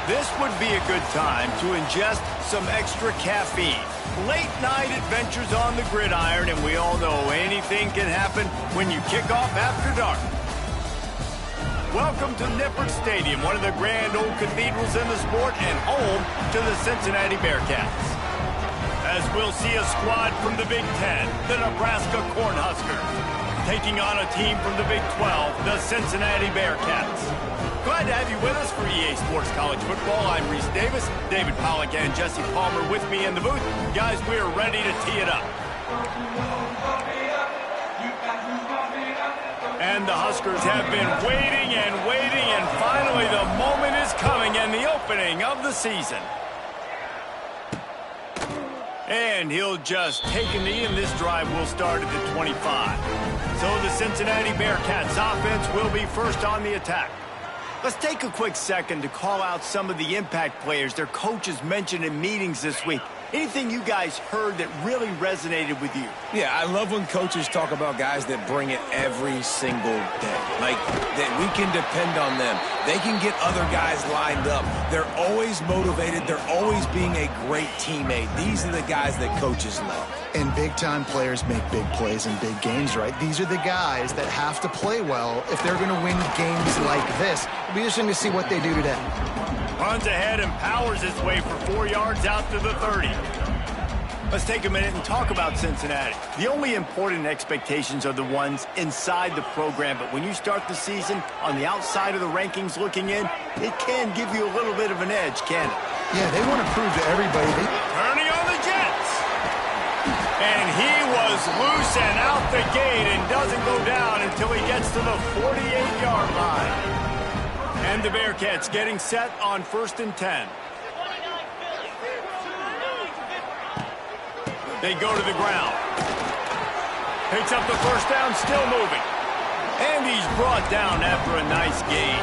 This would be a good time to ingest some extra caffeine. Late night adventures on the gridiron, and we all know anything can happen when you kick off after dark. Welcome to Nippert Stadium, one of the grand old cathedrals in the sport and home to the Cincinnati Bearcats. As we'll see a squad from the Big Ten, the Nebraska Cornhuskers, taking on a team from the Big 12, the Cincinnati Bearcats. Glad to have you with us for EA Sports College Football. I'm Reese Davis, David Pollack and Jesse Palmer with me in the booth. Guys, we are ready to tee it up. And the Huskers have been waiting and waiting, and finally the moment is coming and the opening of the season. And he'll just take a knee, and this drive will start at the 25. So the Cincinnati Bearcats offense will be first on the attack. Let's take a quick second to call out some of the impact players their coaches mentioned in meetings this week. Anything you guys heard that really resonated with you? Yeah, I love when coaches talk about guys that bring it every single day. Like, that we can depend on them. They can get other guys lined up. They're always motivated. They're always being a great teammate. These are the guys that coaches love. And big-time players make big plays in big games, right? These are the guys that have to play well if they're going to win games like this. It'll be interesting to see what they do today. Runs ahead and powers his way for 4 yards out to the 30. Let's take a minute and talk about Cincinnati. The only important expectations are the ones inside the program, but when you start the season on the outside of the rankings looking in, it can give you a little bit of an edge, can it? Yeah, they want to prove to everybody. Turning on the Jets. And he was loose and out the gate and doesn't go down until he gets to the 48-yard line. And the Bearcats getting set on 1st and 10. They go to the ground. Picks up the first down, still moving. And he's brought down after a nice gain.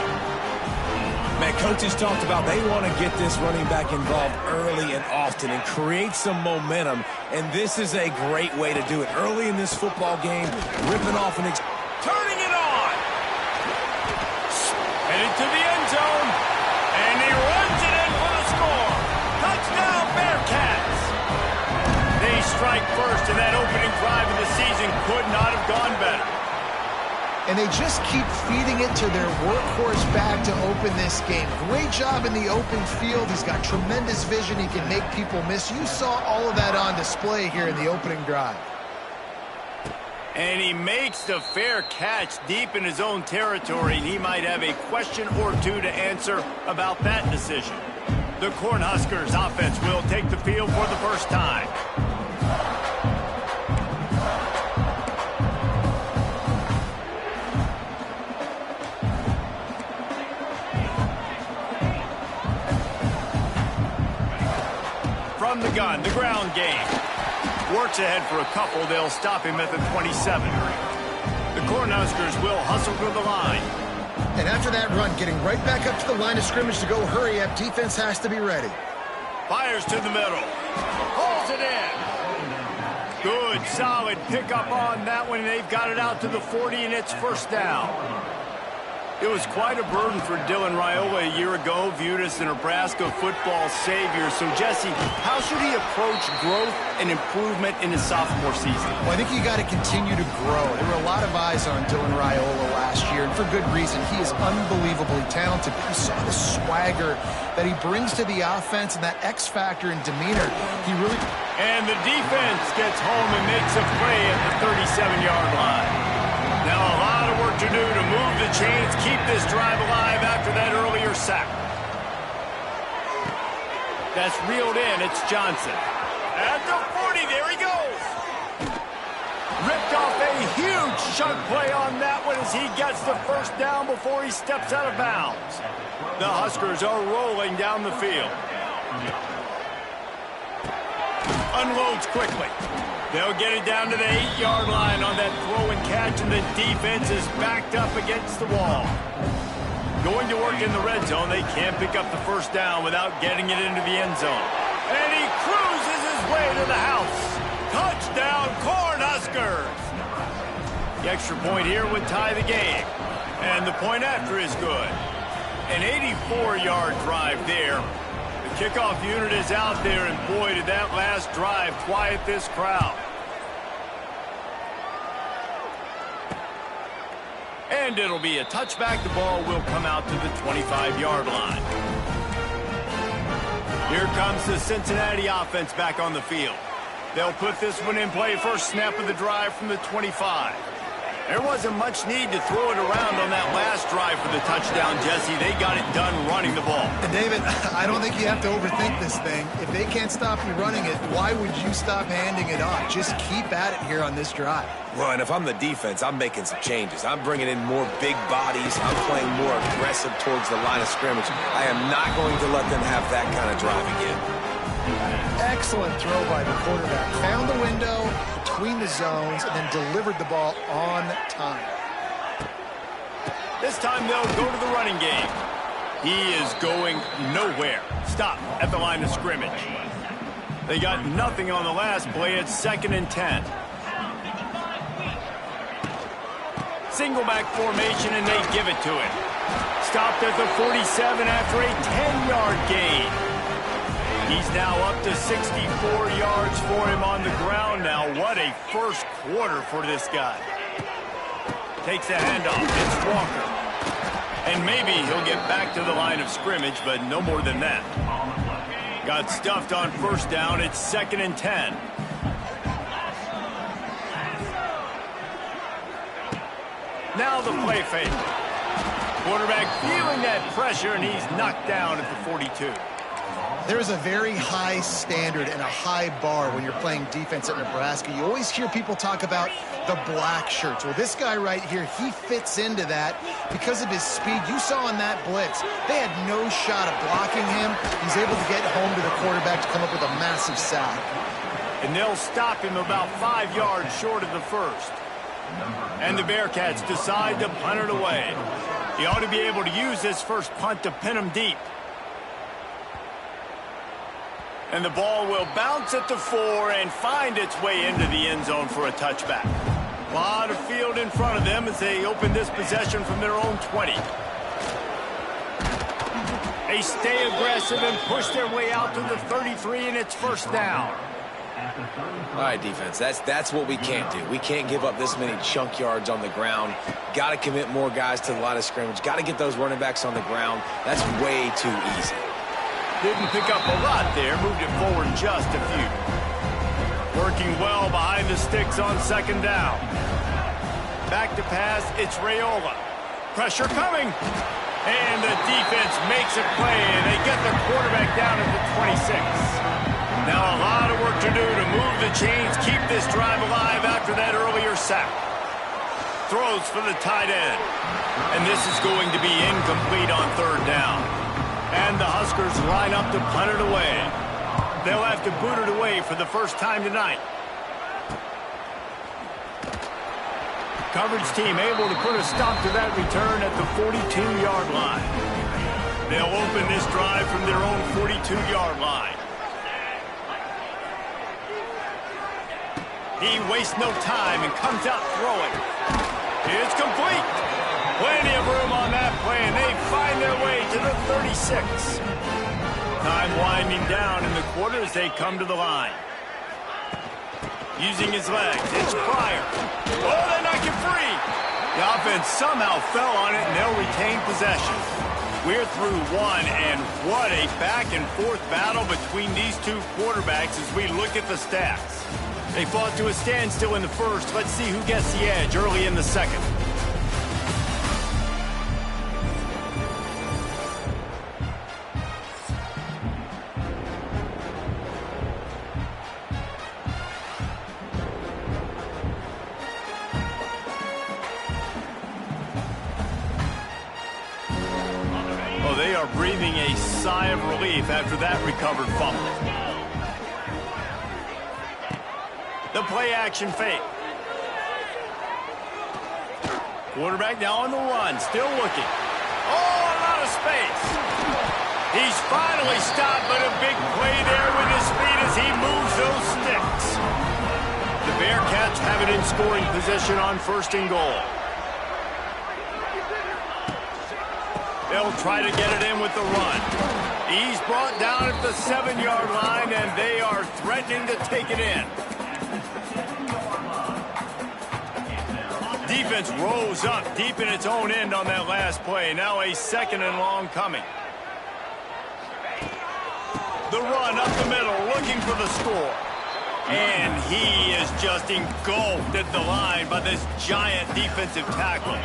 Man, coaches talked about they want to get this running back involved early and often and create some momentum. And this is a great way to do it. Early in this football game, ripping off an... Turning it on. Headed to the end zone. And he runs it in for the score. Touchdown, Bearcats. They strike first, and that opening drive of the season could not have gone better. And they just keep feeding it to their workhorse back to open this game. Great job in the open field. He's got tremendous vision. He can make people miss. You saw all of that on display here in the opening drive. And he makes the fair catch deep in his own territory. He might have a question or two to answer about that decision. The Cornhuskers offense will take the field for the first time. From the gun, the ground game. Works ahead for a couple. They'll stop him at the 27. The Cornhuskers will hustle to the line. And after that run, getting right back up to the line of scrimmage to go hurry up, defense has to be ready. Fires to the middle. Pulls it in. Good, solid pickup on that one. They've got it out to the 40, and it's first down. It was quite a burden for Dylan Raiola a year ago, viewed as the Nebraska football savior. So, Jesse, how should he approach growth and improvement in his sophomore season? Well, I think you got to continue to grow. There were a lot of eyes on Dylan Raiola last year, and for good reason. He is unbelievably talented. You saw the swagger that he brings to the offense and that X factor and demeanor. He really... And the defense gets home and makes a play at the 37-yard line. Now a lot of work to do to move the chains, keep this drive alive after that earlier sack. That's reeled in. It's Johnson. At the 40, there he goes. Ripped off a huge chunk play on that one as he gets the first down before he steps out of bounds. The Huskers are rolling down the field. Unloads quickly. They'll get it down to the 8-yard line on that throw and catch, and the defense is backed up against the wall. Going to work in the red zone, they can't pick up the first down without getting it into the end zone. And he cruises his way to the house. Touchdown, Cornhuskers! The extra point here would tie the game. And the point after is good. An 84-yard drive there. The kickoff unit is out there, and boy, did that last drive quiet this crowd. And it'll be a touchback. The ball will come out to the 25-yard line. Here comes the Cincinnati offense back on the field. They'll put this one in play. First snap of the drive from the 25. There wasn't much need to throw it around on that last drive for the touchdown, Jesse. They got it done running the ball. And David, I don't think you have to overthink this thing. If they can't stop you running it, why would you stop handing it off? Just keep at it here on this drive. Well, and if I'm the defense, I'm making some changes. I'm bringing in more big bodies. I'm playing more aggressive towards the line of scrimmage. I am not going to let them have that kind of drive again. Excellent throw by the quarterback. Found the window between the zones and then delivered the ball on time. This time they'll go to the running game. He is going nowhere. Stop at the line of scrimmage. They got nothing on the last play. It's 2nd and 10. Single back formation, and they give it to him. Stopped at the 47 after a 10-yard gain. He's now up to 64 yards for him on the ground now. What a first quarter for this guy. Takes the handoff. It's Walker. And maybe he'll get back to the line of scrimmage, but no more than that. Got stuffed on first down. It's 2nd and 10. Now the play fake. Quarterback feeling that pressure, and he's knocked down at the 42. There's a very high standard and a high bar when you're playing defense at Nebraska. You always hear people talk about the black shirts. Well, this guy right here, he fits into that because of his speed. You saw in that blitz, they had no shot of blocking him. He's able to get home to the quarterback to come up with a massive sack. And they'll stop him about 5 yards short of the first. And the Bearcats decide to punt it away. He ought to be able to use this first punt to pin him deep. And the ball will bounce at the 4 and find its way into the end zone for a touchback. A lot of field in front of them as they open this possession from their own 20. They stay aggressive and push their way out to the 33, and it's first down. All right, defense, that's what we can't do. We can't give up this many chunk yards on the ground. Got to commit more guys to the line of scrimmage. Got to get those running backs on the ground. That's way too easy. Didn't pick up a lot there, moved it forward just a few. Working well behind the sticks on 2nd down. Back to pass, it's Raiola. Pressure coming. And the defense makes a play, and they get the quarterback down at the 26. Now a lot of work to do to move the chains, keep this drive alive after that earlier sack. Throws for the tight end. And this is going to be incomplete on 3rd down. And the Huskers line up to punt it away. They'll have to boot it away for the first time tonight. Coverage team able to put a stop to that return at the 42-yard line. They'll open this drive from their own 42-yard line. He wastes no time and comes out throwing. It's complete. Plenty of room on that play, and they find their way to the 36. Time winding down in the quarter as they come to the line. Using his legs, it's Pryor. Oh, they knock it free. The offense somehow fell on it, and they'll retain possession. We're through one, and what a back-and-forth battle between these two quarterbacks as we look at the stats. They fought to a standstill in the first. Let's see who gets the edge early in the second. They are breathing a sigh of relief after that recovered fumble. The play action fake. Quarterback now on the run, still looking. Oh, a lot of space. He's finally stopped, but a big play there with his feet as he moves those sticks. The Bearcats have it in scoring position on 1st and goal. They'll try to get it in with the run. He's brought down at the 7-yard line, and they are threatening to take it in. Defense rose up deep in its own end on that last play. Now a 2nd and long coming. The run up the middle, looking for the score. And he is just engulfed at the line by this giant defensive tackle.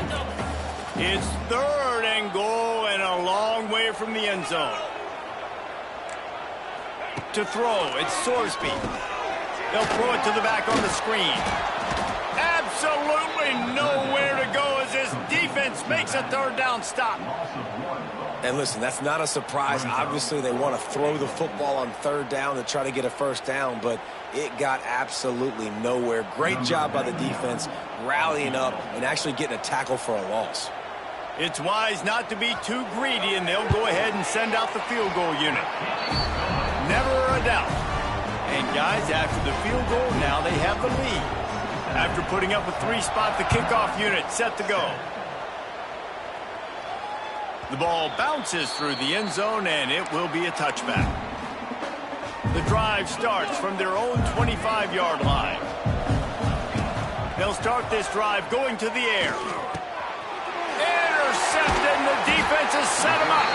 It's 3rd and goal and a long way from the end zone. To throw, it's Sorsby. They'll throw it to the back on the screen. Absolutely nowhere to go as this defense makes a 3rd down stop. And listen, that's not a surprise. Obviously, they want to throw the football on 3rd down to try to get a 1st down, but it got absolutely nowhere. Great job by the defense rallying up and actually getting a tackle for a loss. It's wise not to be too greedy, and they'll go ahead and send out the field goal unit. Never a doubt. And guys, after the field goal, now they have the lead. After putting up a 3-spot, the kickoff unit set to go. The ball bounces through the end zone, and it will be a touchback. The drive starts from their own 25-yard line. They'll start this drive going to the air. Intercepted, and the defense has set him up.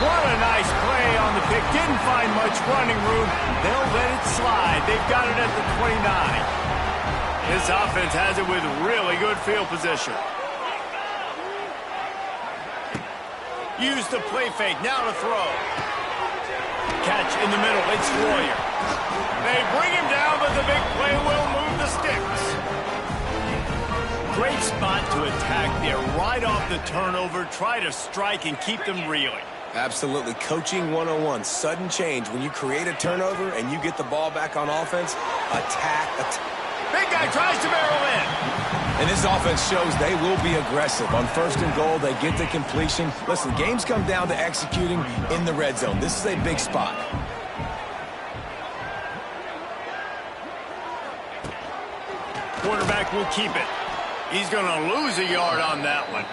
What a nice play on the pick. Didn't find much running room. They'll let it slide. They've got it at the 29. This offense has it with really good field position. Use the play fake. Now to throw. Catch in the middle. It's Royer. They bring him down, but the big play will move the sticks. Great spot to attack there. Right off the turnover. Try to strike and keep them reeling. Absolutely. Coaching 101. Sudden change. When you create a turnover and you get the ball back on offense, attack. Big guy tries to barrel in. And this offense shows they will be aggressive. On 1st and goal, they get the completion. Listen, games come down to executing in the red zone. This is a big spot. Quarterback will keep it. He's going to lose a yard on that one.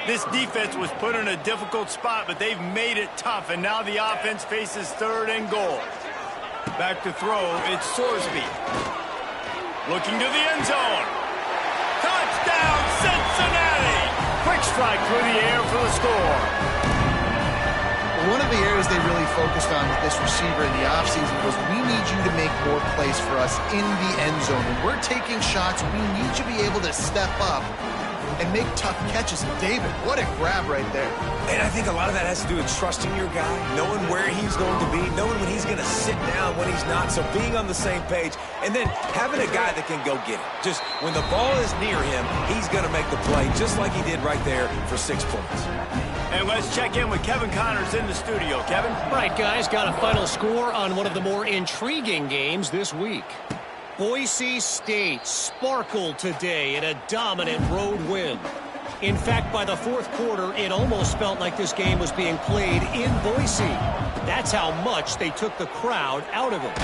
This defense was put in a difficult spot, but they've made it tough, and now the offense faces 3rd and goal. Back to throw, it's Sorsby. Looking to the end zone. Touchdown, Cincinnati! Quick strike through the air for the score. One of the areas they really focused on with this receiver in the offseason was we need you to make more plays for us in the end zone. When we're taking shots, we need you to be able to step up and make tough catches. And David, what a grab right there. And I think a lot of that has to do with trusting your guy, knowing where he's going to be, knowing when he's going to sit down, when he's not, so being on the same page, and then having a guy that can go get it. Just when the ball is near him, he's going to make the play, just like he did right there for 6 points. And let's check in with Kevin Connors in the studio. Kevin? Right, guys, got a final score on one of the more intriguing games this week. Boise State sparkled today in a dominant road win. In fact, by the 4th quarter, it almost felt like this game was being played in Boise. That's how much they took the crowd out of it.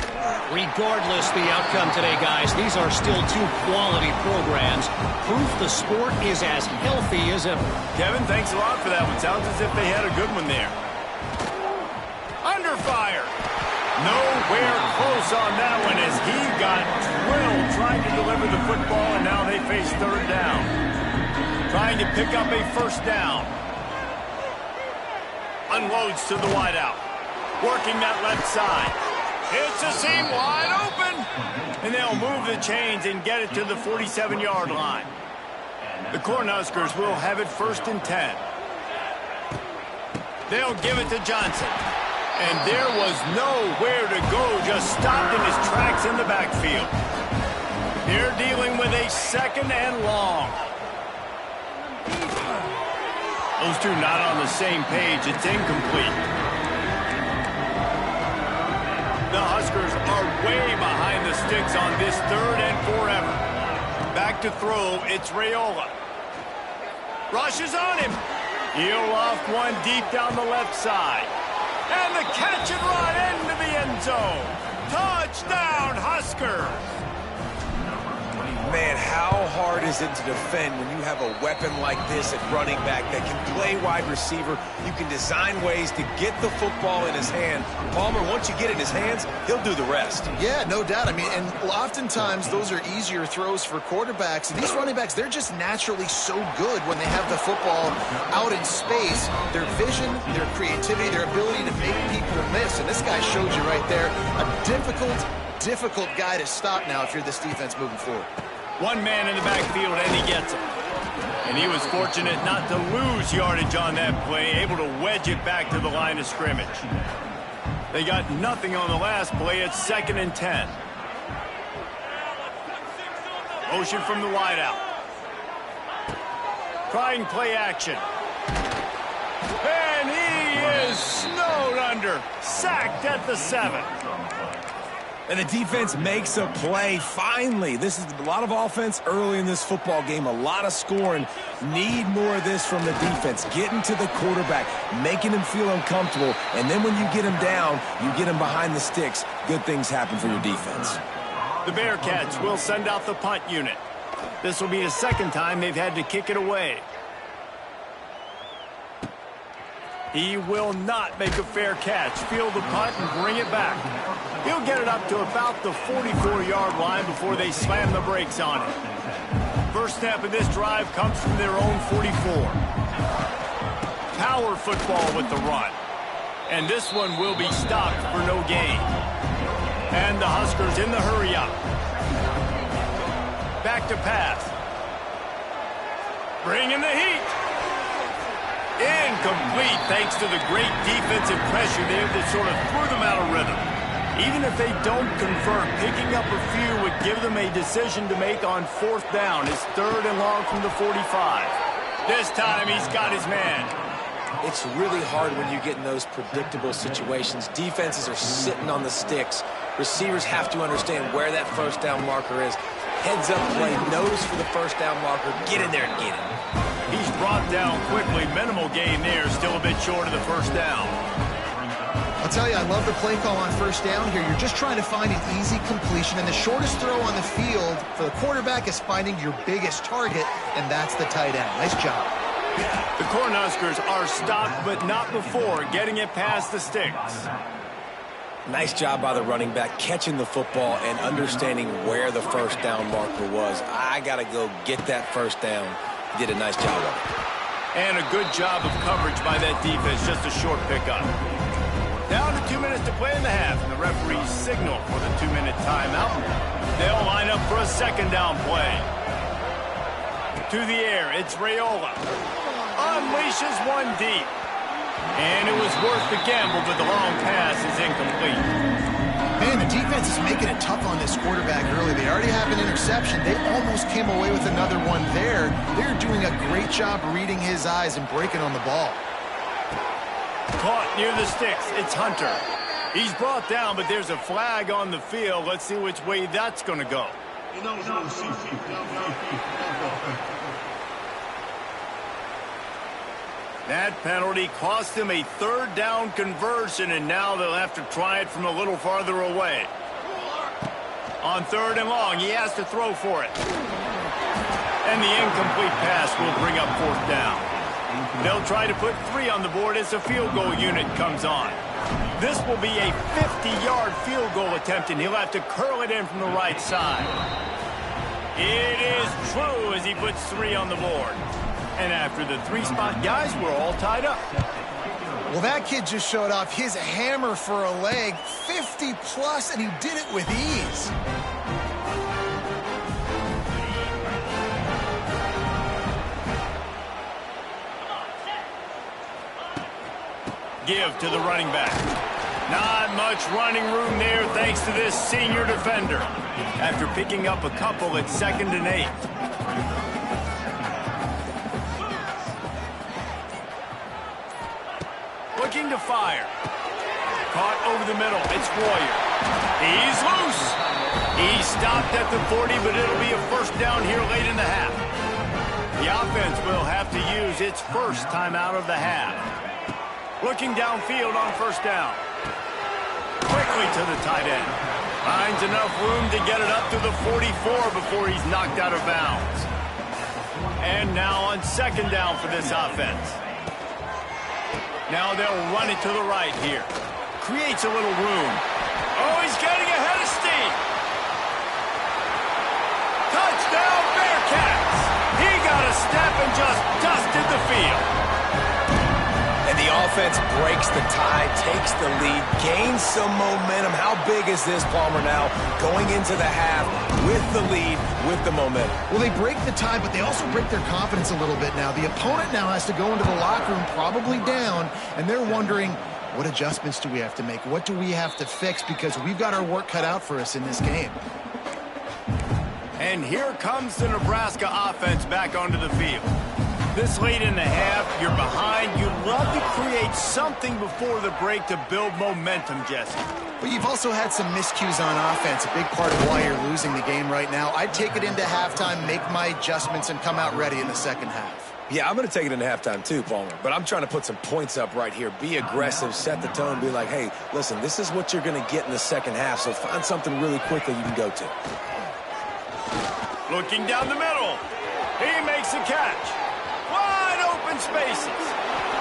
Regardless the outcome today, guys, these are still 2 quality programs. Proof the sport is as healthy as ever. Kevin, thanks a lot for that one. Sounds as if they had a good one there. Under fire. Nowhere close on that one as he got drilled trying to deliver the football, and now they face 3rd down. Trying to pick up a 1st down. Unloads to the wideout. Working that left side. Hits a seam wide open. And they'll move the chains and get it to the 47-yard line. The Cornhuskers will have it 1st and 10. They'll give it to Johnson. And there was nowhere to go, just stopped in his tracks in the backfield. They're dealing with a 2nd and long. Those two not on the same page. It's incomplete. The Huskers are way behind the sticks on this 3rd and forever. Back to throw, it's Raiola. Rushes on him. He'll loft one deep down the left side. And the catch and run into the end zone. Touchdown, Huskers. Man, how hard is it to defend when you have a weapon like this at running back that can play wide receiver? You can design ways to get the football in his hand. Palmer, once you get it in his hands, he'll do the rest. Yeah, no doubt. I mean, and oftentimes those are easier throws for quarterbacks. And these running backs, they're just naturally so good when they have the football out in space. Their vision, their creativity, their ability to make people miss. And this guy showed you right there a difficult guy to stop now if you're this defense moving forward. One man in the backfield, and he gets him. And he was fortunate not to lose yardage on that play, able to wedge it back to the line of scrimmage. They got nothing on the last play. It's 2nd and 10. Motion from the wideout. Trying play action. And he is snowed under. Sacked at the 7. And the defense makes a play, finally. This is a lot of offense early in this football game, a lot of scoring. Need more of this from the defense. Getting to the quarterback, making him feel uncomfortable, and then when you get him down, you get him behind the sticks. Good things happen for your defense. The Bearcats will send out the punt unit. This will be the 2nd time they've had to kick it away. He will not make a fair catch. Field the punt and bring it back. He'll get it up to about the 44-yard line before they slam the brakes on it. First snap of this drive comes from their own 44. Power football with the run. And this one will be stopped for no gain. And the Huskers in the hurry up. Back to pass. Bringing the heat. Incomplete thanks to the great defensive pressure there that sort of threw them out of rhythm. Even if they don't convert, picking up a few would give them a decision to make on 4th down. It's 3rd and long from the 45. This time he's got his man. It's really hard when you get in those predictable situations. Defenses are sitting on the sticks. Receivers have to understand where that 1st down marker is. Heads up play, nose for the 1st down marker. Get in there and get it. He's brought down quickly. Minimal gain there. Still a bit short of the 1st down. I'll tell you, I love the play call on 1st down here. You're just trying to find an easy completion, and the shortest throw on the field for the quarterback is finding your biggest target, and that's the tight end. Nice job. The Cornhuskers are stopped, but not before getting it past the sticks. Nice job by the running back, catching the football and understanding where the 1st down marker was. I got to go get that 1st down. He did a nice job of it. And a good job of coverage by that defense, just a short pickup. Down to 2 minutes to play in the half, and the referees signal for the 2-minute timeout. They'll line up for a 2nd down play. To the air, it's Raiola. Unleashes one deep. And it was worth the gamble, but the long pass is incomplete. Man, the defense is making it tough on this quarterback early. They already have an interception. They almost came away with another one there. They're doing a great job reading his eyes and breaking on the ball. Caught near the sticks. It's Hunter. He's brought down, but there's a flag on the field. Let's see which way that's going to go. That penalty cost him a 3rd down conversion, and now they'll have to try it from a little farther away. On 3rd and long, he has to throw for it. And the incomplete pass will bring up 4th down. They'll try to put 3 on the board as the field goal unit comes on. This will be a 50-yard field goal attempt, and he'll have to curl it in from the right side. It is true as he puts 3 on the board. And after the 3-spot guys, we're all tied up. Well, that kid just showed off his hammer for a leg, 50-plus, and he did it with ease. Give to the running back. Not much running room there thanks to this senior defender. After picking up a couple at 2nd and 8. Looking to fire. Caught over the middle. It's Warrior. He's loose. He stopped at the 40, but it'll be a 1st down here late in the half. The offense will have to use its 1st timeout of the half. Looking downfield on 1st down. Quickly to the tight end. Finds enough room to get it up to the 44 before he's knocked out of bounds. And now on second down for this offense. Now they'll run it to the right here. Creates a little room. Oh, he's getting ahead of steam. Touchdown, Bearcats! He got a step and just dusted the field. And the offense breaks the tie, takes the lead, gains some momentum. How big is this, Palmer, now? Going into the half with the lead, with the momentum. Well, they break the tie, but they also break their confidence a little bit now. The opponent now has to go into the locker room probably down, and they're wondering, what adjustments do we have to make? What do we have to fix? Because we've got our work cut out for us in this game. And here comes the Nebraska offense back onto the field. This late in the half, you're behind. You'd love to create something before the break to build momentum, Jesse. But you've also had some miscues on offense, a big part of why you're losing the game right now. I'd take it into halftime, make my adjustments, and come out ready in the second half. Yeah, I'm going to take it into halftime too, Palmer. But I'm trying to put some points up right here. Be aggressive, set the tone, be like, hey, listen, this is what you're going to get in the second half, so find something really quickly you can go to. Looking down the middle. He makes a catch. Wide open spaces.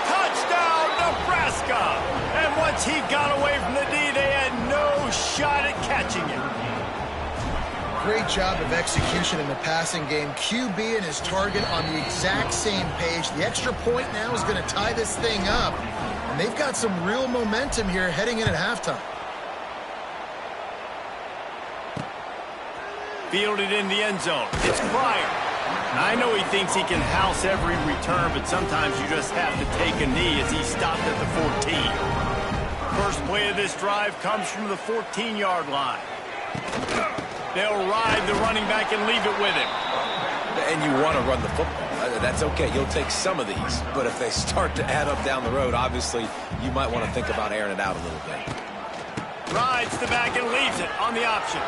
Touchdown, Nebraska. And once he got away from the D, they had no shot at catching it. Great job of execution in the passing game. QB and his target on the exact same page. The extra point now is going to tie this thing up. And they've got some real momentum here heading in at halftime. Fielded in the end zone. It's Pryor. I know he thinks he can house every return, but sometimes you just have to take a knee as he stopped at the 14. First play of this drive comes from the 14-yard line. They'll ride the running back and leave it with him. And you want to run the football. That's okay. You'll take some of these. But if they start to add up down the road, obviously, you might want to think about airing it out a little bit. Rides the back and leaves it on the option.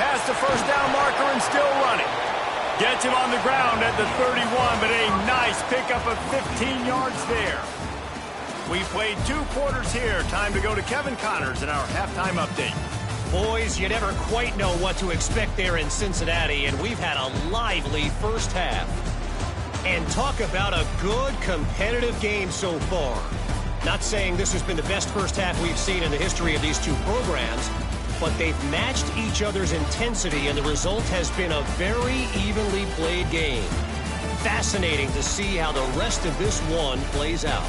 Past the first down marker and still running. Gets him on the ground at the 31, but a nice pickup of 15 yards there. We played 2 quarters here. Time to go to Kevin Connors in our halftime update. Boys, you never quite know what to expect there in Cincinnati, and we've had a lively first half. And talk about a good competitive game so far. Not saying this has been the best first half we've seen in the history of these two programs, but they've matched each other's intensity, and the result has been a very evenly played game. Fascinating to see how the rest of this one plays out.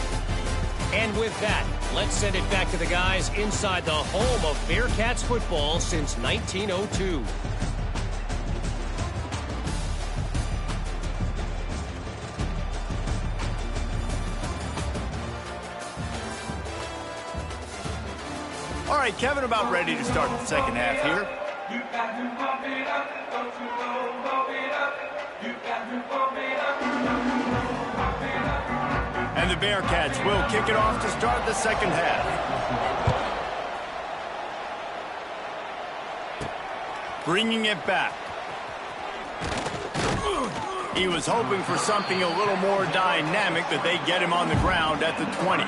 And with that, let's send it back to the guys inside the home of Bearcats football since 1902. All right, Kevin, about ready to start the second half here. And the Bearcats will kick it off to start the second half. Bringing it back. He was hoping for something a little more dynamic, that they get him on the ground at the 20.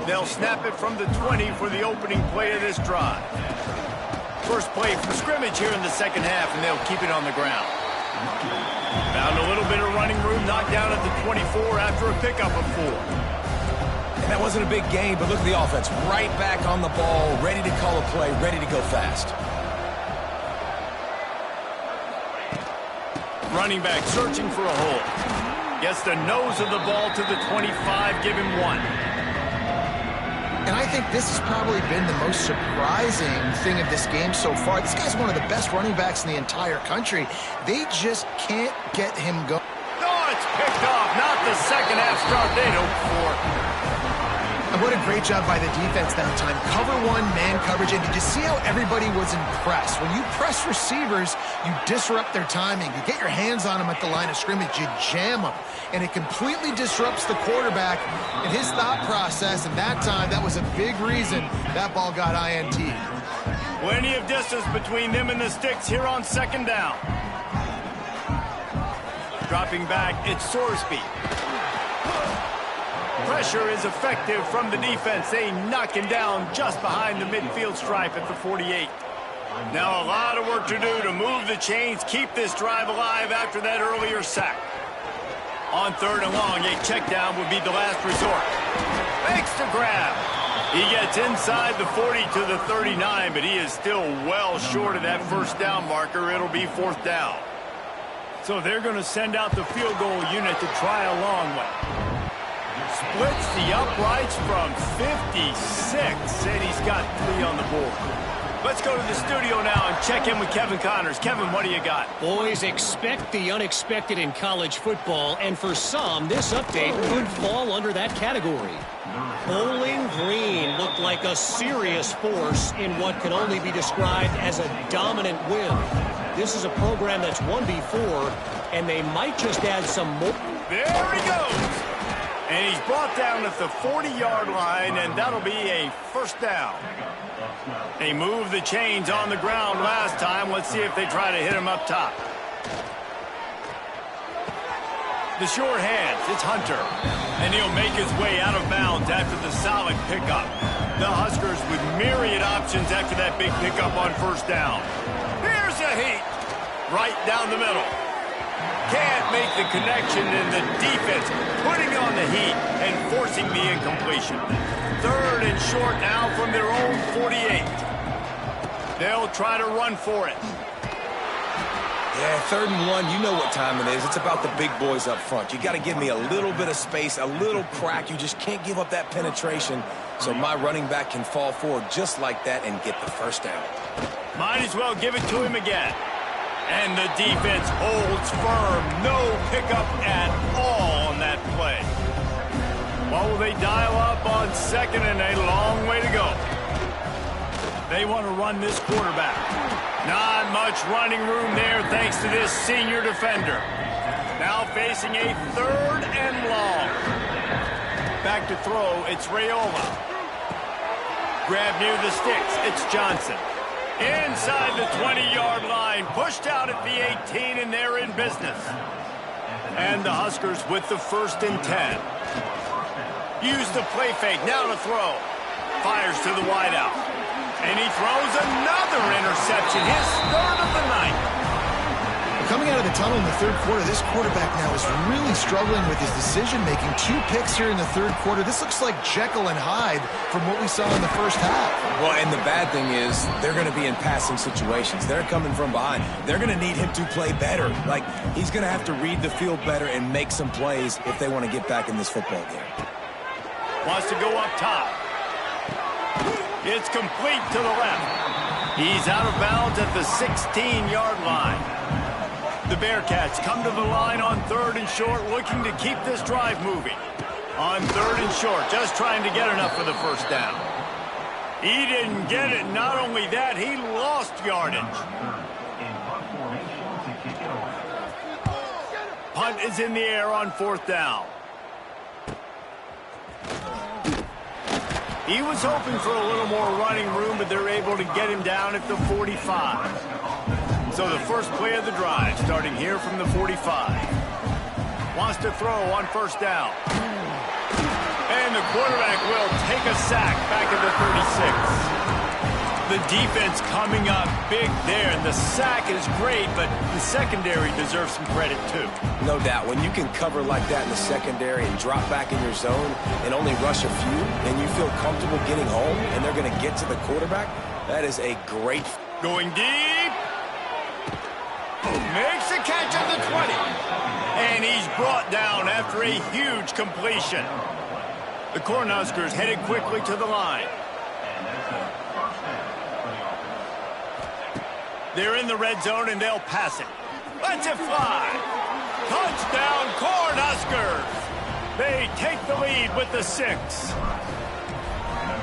They'll snap it from the 20 for the opening play of this drive. First play from scrimmage here in the second half, and they'll keep it on the ground. Found a little bit of running room, knocked down at the 24 after a pickup of 4. And that wasn't a big gain, but look at the offense. Right back on the ball, ready to call a play, ready to go fast. Running back searching for a hole. Gets the nose of the ball to the 25, give him 1. And I think this has probably been the most surprising thing of this game so far. This guy's one of the best running backs in the entire country. They just can't get him going. Oh, it's picked off. Not the second half start they'd hoped for. And what a great job by the defense that time. Cover 1, man coverage. And did you see how everybody was impressed? When you press receivers, you disrupt their timing. You get your hands on them at the line of scrimmage. You jam them. And it completely disrupts the quarterback and his thought process. And that time, that was a big reason that ball got INT. Plenty of distance between them and the sticks here on second down. Dropping back, it's Sorsby. Pressure is effective from the defense. They knock him down just behind the midfield stripe at the 48. Now a lot of work to do to move the chains, keep this drive alive after that earlier sack. On 3rd and long, a check down would be the last resort. Makes the grab. He gets inside the 40 to the 39, but he is still well short of that first down marker. It'll be 4th down. So they're going to send out the field goal unit to try a long one. Splits the uprights from 56, and he's got 3 on the board. Let's go to the studio now and check in with Kevin Connors. Kevin, what do you got? Boys, expect the unexpected in college football, and for some, this update could fall under that category. Bowling Green looked like a serious force in what can only be described as a dominant win. This is a program that's won before, and they might just add some more. There he goes. And he's brought down at the 40-yard line, and that'll be a 1st down. They moved the chains on the ground last time. Let's see if they try to hit him up top. The short hands, it's Hunter. And he'll make his way out of bounds after the solid pickup. The Huskers with myriad options after that big pickup on 1st down. Here's a heat. Right down the middle. Can't make the connection, and the defense putting on the heat and forcing the incompletion. 3rd and short now from their own 48. They'll try to run for it. Yeah, 3rd and 1, you know what time it is. It's about the big boys up front. You got to give me a little bit of space, a little crack. You just can't give up that penetration, so my running back can fall forward just like that and get the 1st down. Might as well give it to him again. And the defense holds firm. No pickup at all on that play. What will they dial up on 2nd and a long way to go? They want to run this quarterback. Not much running room there thanks to this senior defender. Now facing a 3rd and long. Back to throw, it's Raiola. Grab near the sticks, it's Johnson. Inside the 20-yard line, pushed out at the 18, and they're in business. And the Huskers with the 1st and 10. Use the play fake, now to throw. Fires to the wideout. And he throws another interception, his 3rd of the night. Coming out of the tunnel in the 3rd quarter, this quarterback now is really struggling with his decision-making. 2 picks here in the 3rd quarter. This looks like Jekyll and Hyde from what we saw in the 1st half. Well, and the bad thing is they're going to be in passing situations. They're coming from behind. They're going to need him to play better. Like, he's going to have to read the field better and make some plays if they want to get back in this football game. Wants to go up top. It's complete to the left. He's out of bounds at the 16-yard line. The Bearcats come to the line on 3rd and short, looking to keep this drive moving. On 3rd and short, just trying to get enough for the 1st down. He didn't get it. Not only that, he lost yardage. Punt is in the air on 4th down. He was hoping for a little more running room, but they're able to get him down at the 45. So the first play of the drive, starting here from the 45. Wants to throw on 1st down. And the quarterback will take a sack back at the 36. The defense coming up big there. The sack is great, but the secondary deserves some credit too. No doubt. When you can cover like that in the secondary and drop back in your zone and only rush a few, and you feel comfortable getting home, and they're going to get to the quarterback, that is a great... Going deep. Makes the catch at the 20. And he's brought down after a huge completion. The Cornhuskers headed quickly to the line. They're in the red zone, and they'll pass it. Let's it fly. Touchdown, Cornhuskers. They take the lead with the 6.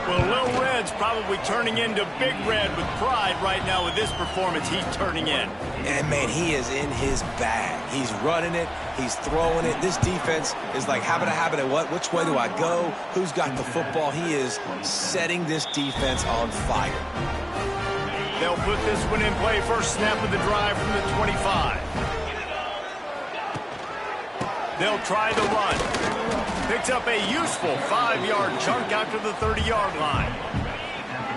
Well, Lil Red's probably turning into Big Red with pride right now with this performance he's turning in. And, man, he is in his bag. He's running it. He's throwing it. This defense is like, habit, what? Which way do I go? Who's got the football? He is setting this defense on fire. They'll put this one in play. First snap of the drive from the 25. They'll try the run. Picks up a useful 5-yard chunk after the 30-yard line.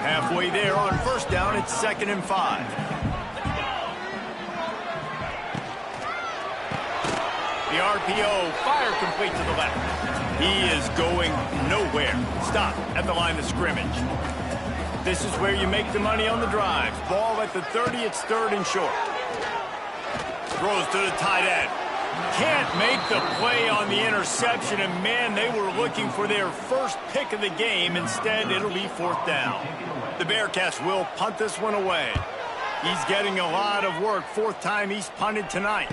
Halfway there on first down, it's 2nd and 5. The RPO, fire complete to the left. He is going nowhere. Stop at the line of scrimmage. This is where you make the money on the drives. Ball at the 30, it's 3rd and short. Throws to the tight end. Can't make the play on the interception, and man, they were looking for their first pick of the game. Instead, it'll be 4th down. The Bearcats will punt this one away. He's getting a lot of work. 4th time he's punted tonight.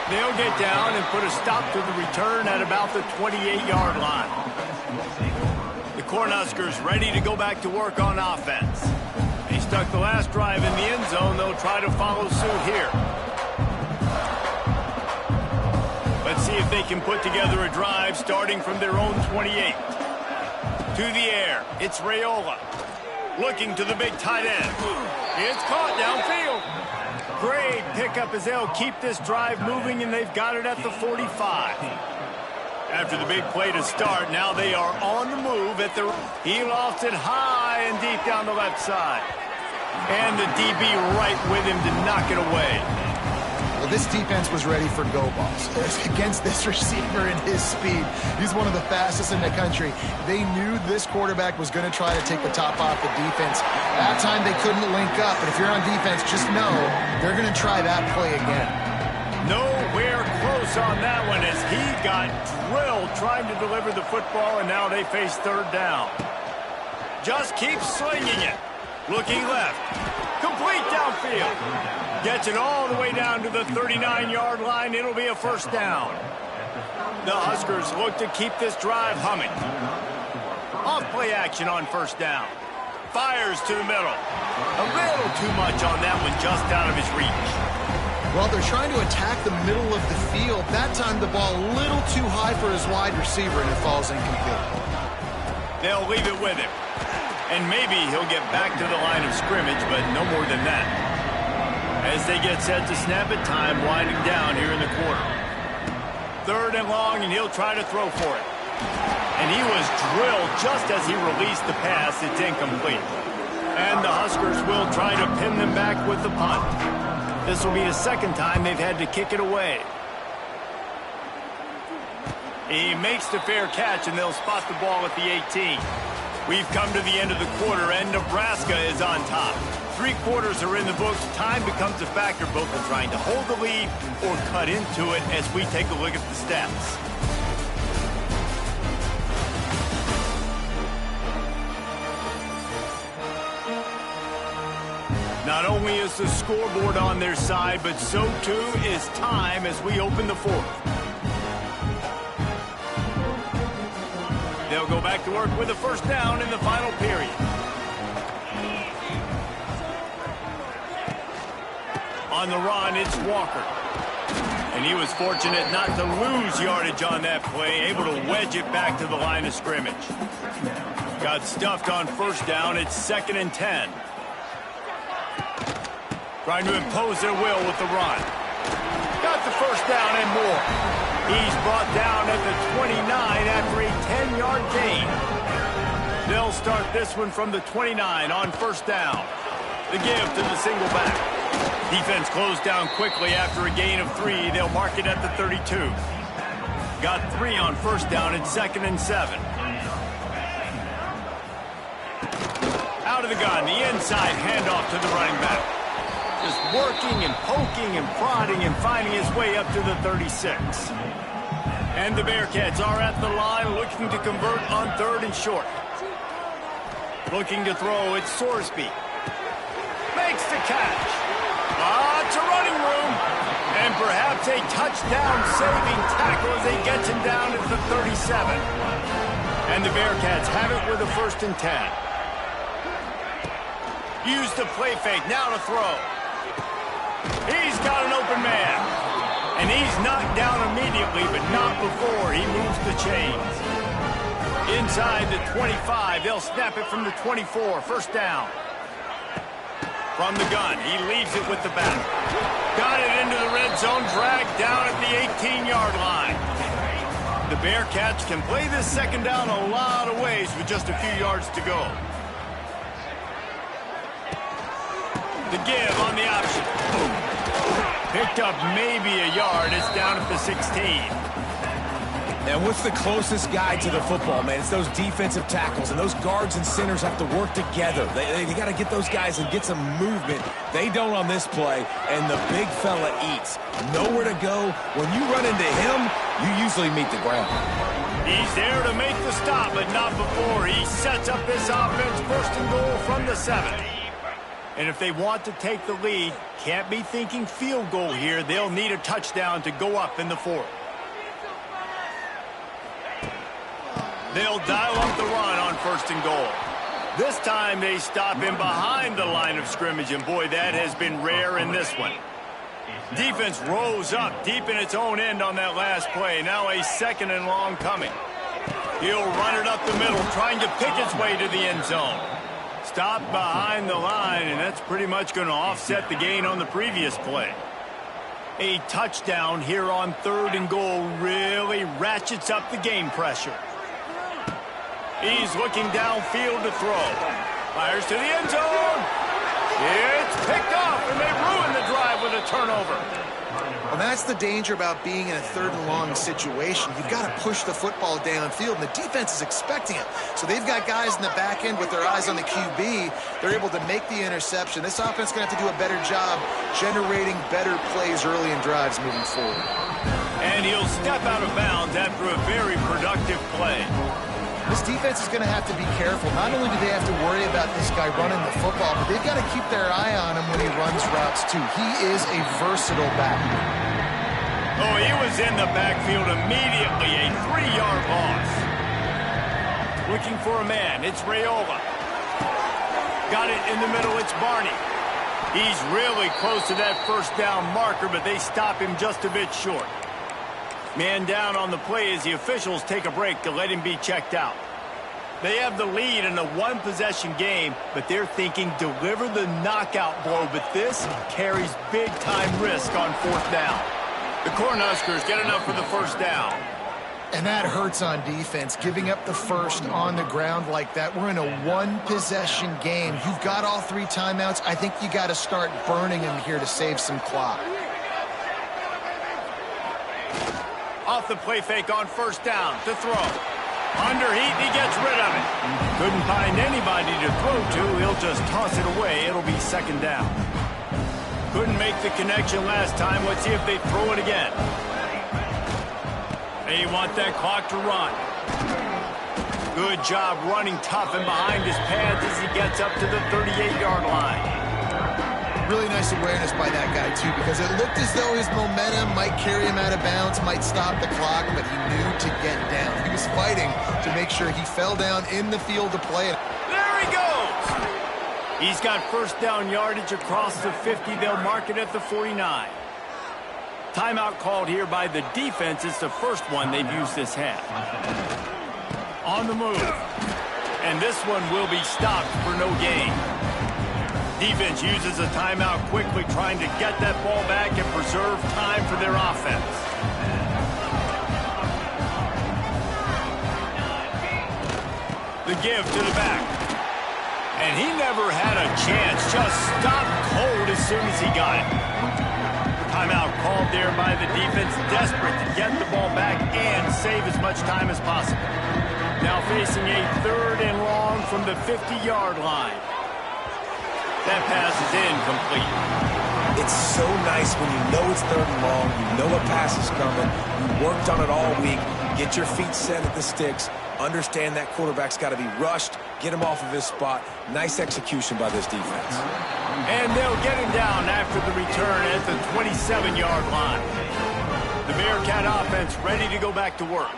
They'll get down and put a stop to the return at about the 28-yard line. The Cornhuskers ready to go back to work on offense. They stuck the last drive in the end zone. They'll try to follow suit here. Let's see if they can put together a drive starting from their own 28. To the air, it's Raiola. Looking to the big tight end. It's caught downfield. Great pickup as they'll keep this drive moving, and they've got it at the 45. After the big play to start, now they are on the move at the... He lofts it high and deep down the left side. And the DB right with him to knock it away. Well, this defense was ready for go balls against this receiver and his speed. He's one of the fastest in the country. They knew this quarterback was going to try to take the top off the defense. That time they couldn't link up, but if you're on defense, just know they're going to try that play again. Nowhere close on that one as he got drilled trying to deliver the football, and now they face 3rd down. Just keep slinging it. Looking left. Complete downfield. Gets it all the way down to the 39-yard line. It'll be a 1st down. The Huskers look to keep this drive humming. Off-play action on 1st down. Fires to the middle. A little too much on that one, just out of his reach. Well, they're trying to attack the middle of the field. That time the ball a little too high for his wide receiver, and it falls incomplete. They'll leave it with him. And maybe he'll get back to the line of scrimmage, but no more than that. As they get set to snap it, time winding down here in the quarter. 3rd and long, and he'll try to throw for it. And he was drilled just as he released the pass. It's incomplete. And the Huskers will try to pin them back with the punt. This will be the 2nd time they've had to kick it away. He makes the fair catch, and they'll spot the ball at the 18. We've come to the end of the quarter, and Nebraska is on top. 3 quarters are in the books. Time becomes a factor, both in trying to hold the lead or cut into it as we take a look at the stats. Not only is the scoreboard on their side, but so too is time as we open the 4th. They'll go back to work with a 1st down in the final period. On the run, it's Walker. And he was fortunate not to lose yardage on that play, able to wedge it back to the line of scrimmage. Got stuffed on 1st down. It's 2nd and 10. Trying to impose their will with the run. Got the 1st down and more. He's brought down at the 29 after a 10-yard gain. They'll start this one from the 29 on 1st down. The give to the single back. Defense closed down quickly after a gain of 3. They'll mark it at the 32. Got 3 on 1st down at 2nd and 7. Out of the gun, the inside handoff to the running back. Just working and poking and prodding and finding his way up to the 36. And the Bearcats are at the line looking to convert on 3rd and short. Looking to throw, it's Sorsby. Makes the catch. Lots of running room. And perhaps a touchdown-saving tackle as he gets him down at the 37. And the Bearcats have it with a 1st and 10. Use the play fake, now to throw. He's got an open man. And he's knocked down immediately, but not before he moves the chains. Inside the 25, they'll snap it from the 24, 1st down. From the gun, he leaves it with the back. Got it into the red zone, dragged down at the 18-yard line. The Bearcats can play this second down a lot of ways with just a few yards to go. The give on the option. Picked up maybe a yard. It's down at the 16. And what's the closest guy to the football, man? It's those defensive tackles, and those guards and centers have to work together. They got to get those guys and get some movement. They don't on this play, and the big fella eats. Nowhere to go. When you run into him, you usually meet the ground. He's there to make the stop, but not before. He sets up this offense first and goal from the 7. And if they want to take the lead, can't be thinking field goal here. They'll need a touchdown to go up in the 4th. They'll dial up the run on first and goal. This time they stop him behind the line of scrimmage, and boy, that has been rare in this one. Defense rose up deep in its own end on that last play. Now a 2nd and long coming. He'll run it up the middle, trying to pick its way to the end zone. Stopped behind the line, and that's pretty much going to offset the gain on the previous play. A touchdown here on 3rd and goal really ratchets up the game pressure. He's looking downfield to throw. Fires to the end zone. It's picked off, and they ruin the drive with a turnover. Well, that's the danger about being in a 3rd and long situation. You've got to push the football downfield, and the defense is expecting it. So they've got guys in the back end with their eyes on the QB. They're able to make the interception. This offense is going to have to do a better job generating better plays early in drives moving forward. And he'll step out of bounds after a very productive play. This defense is going to have to be careful. Not only do they have to worry about this guy running the football, but they've got to keep their eye on him when he runs routes, too. He is a versatile back. Oh, he was in the backfield immediately. A 3-yard loss. Looking for a man. It's Raiola. Got it in the middle. It's Barney. He's really close to that first down marker, but they stop him just a bit short. Man down on the play as the officials take a break to let him be checked out. They have the lead in a 1-possession game, but they're thinking deliver the knockout blow, but this carries big-time risk on 4th down. The Cornhuskers get enough for the first down. And that hurts on defense, giving up the first on the ground like that. We're in a 1-possession game. You've got all 3 timeouts. I think you got to start burning them here to save some clock. Off the play fake on first down to throw. Under heat, he gets rid of it. Couldn't find anybody to throw to. He'll just toss it away. It'll be 2nd down. Couldn't make the connection last time. Let's see if they throw it again. They want that clock to run. Good job running tough and behind his pads as he gets up to the 38-yard line. Really nice awareness by that guy, too, because it looked as though his momentum might carry him out of bounds, might stop the clock, but he knew to get down. He was fighting to make sure he fell down in the field to play it. There he goes! He's got first down yardage across the 50. They'll mark it at the 49. Timeout called here by the defense. It's the first one they've used this half. On the move. And this one will be stopped for no gain. Defense uses a timeout quickly, trying to get that ball back and preserve time for their offense. The give to the back. And he never had a chance. Just stopped cold as soon as he got it. Timeout called there by the defense, desperate to get the ball back and save as much time as possible. Now facing a 3rd and long from the 50-yard line. That pass is incomplete. It's so nice when you know it's 3rd and long, you know a pass is coming, you worked on it all week, get your feet set at the sticks, understand that quarterback's got to be rushed, get him off of his spot. Nice execution by this defense. And they'll get him down after the return at the 27-yard line. The Bearcat offense ready to go back to work.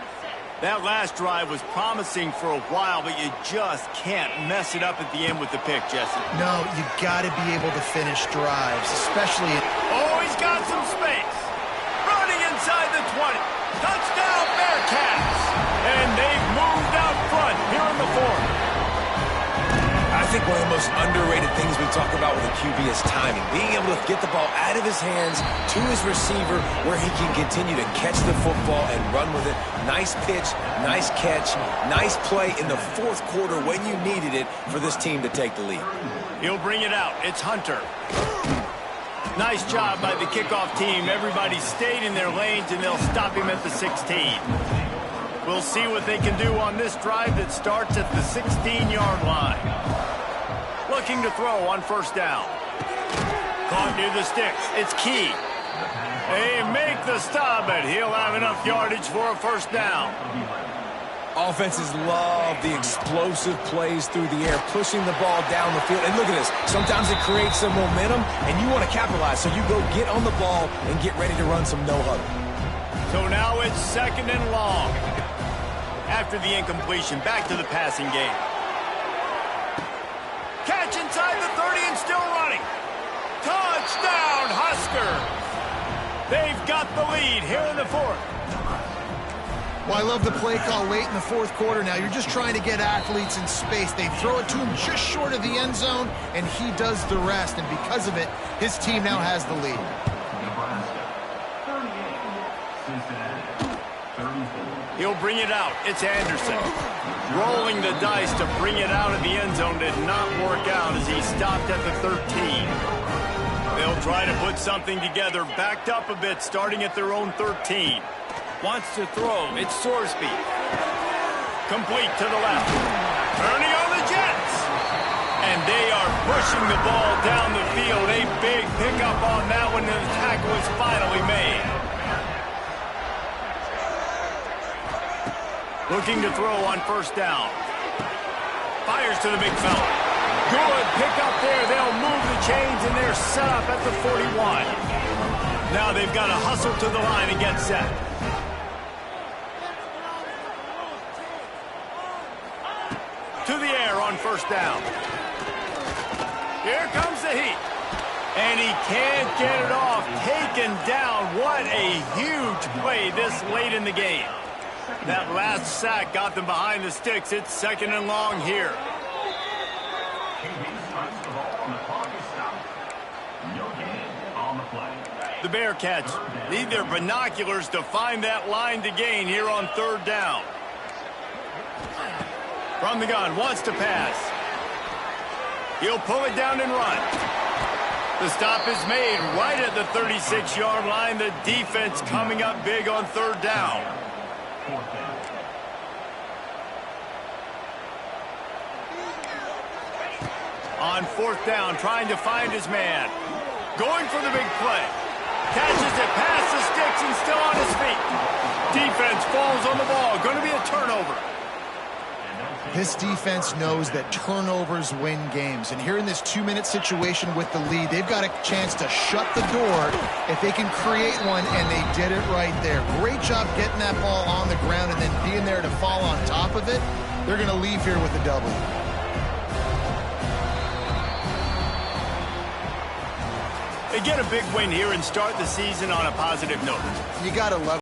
That last drive was promising for a while, but you just can't mess it up at the end with the pick, Jesse. No, you got to be able to finish drives, especially... Oh, he's got some space. Running inside the 20. Touchdown, Bearcats. And they've moved out front here in the 4th. I think one of the most underrated things we talk about with a QB is timing. Being able to get the ball out of his hands to his receiver where he can continue to catch the football and run with it. Nice pitch, nice catch, nice play in the fourth quarter when you needed it for this team to take the lead. He'll bring it out. It's Hunter. Nice job by the kickoff team. Everybody stayed in their lanes, and they'll stop him at the 16. We'll see what they can do on this drive that starts at the 16-yard line. Looking to throw on first down. Caught near the sticks. It's Key. They make the stop, and he'll have enough yardage for a first down. Offenses love the explosive plays through the air, pushing the ball down the field. And look at this. Sometimes it creates some momentum, and you want to capitalize. So you go get on the ball and get ready to run some no-huddle. So now it's second and long. After the incompletion, back to the passing game. Catch inside the 30 and still running. Touchdown, Huskers! They've got the lead here in the fourth. Well, I love the play call late in the fourth quarter now. You're just trying to get athletes in space. They throw it to him just short of the end zone, and he does the rest. And because of it, his team now has the lead. He'll bring it out. It's Anderson. Rolling the dice to bring it out of the end zone did not work out as he stopped at the 13. They'll try to put something together, backed up a bit, starting at their own 13. Wants to throw. It's Sorsby. Complete to the left. Turning on the Jets. And they are pushing the ball down the field. A big pickup on that one, and the tackle is finally made. Looking to throw on first down. Fires to the big fella. Good pickup there. They'll move the chains, and they're set up at the 41. Now they've got to hustle to the line and get set. To the air on first down. Here comes the heat. And he can't get it off. Taken down. What a huge play this late in the game. That last sack got them behind the sticks. It's second and long here. The Bearcats need their binoculars to find that line to gain here on third down. From the gun, wants to pass. He'll pull it down and run. The stop is made right at the 36-yard line. The defense coming up big on third down. On fourth down, trying to find his man. Going for the big play. Catches it past the sticks and still on his feet. Defense falls on the ball. Going to be a turnover. This defense knows that turnovers win games. And here in this 2-minute situation with the lead, they've got a chance to shut the door if they can create one, and they did it right there. Great job getting that ball on the ground and then being there to fall on top of it. They're going to leave here with a W. They get a big win here and start the season on a positive note. You got to love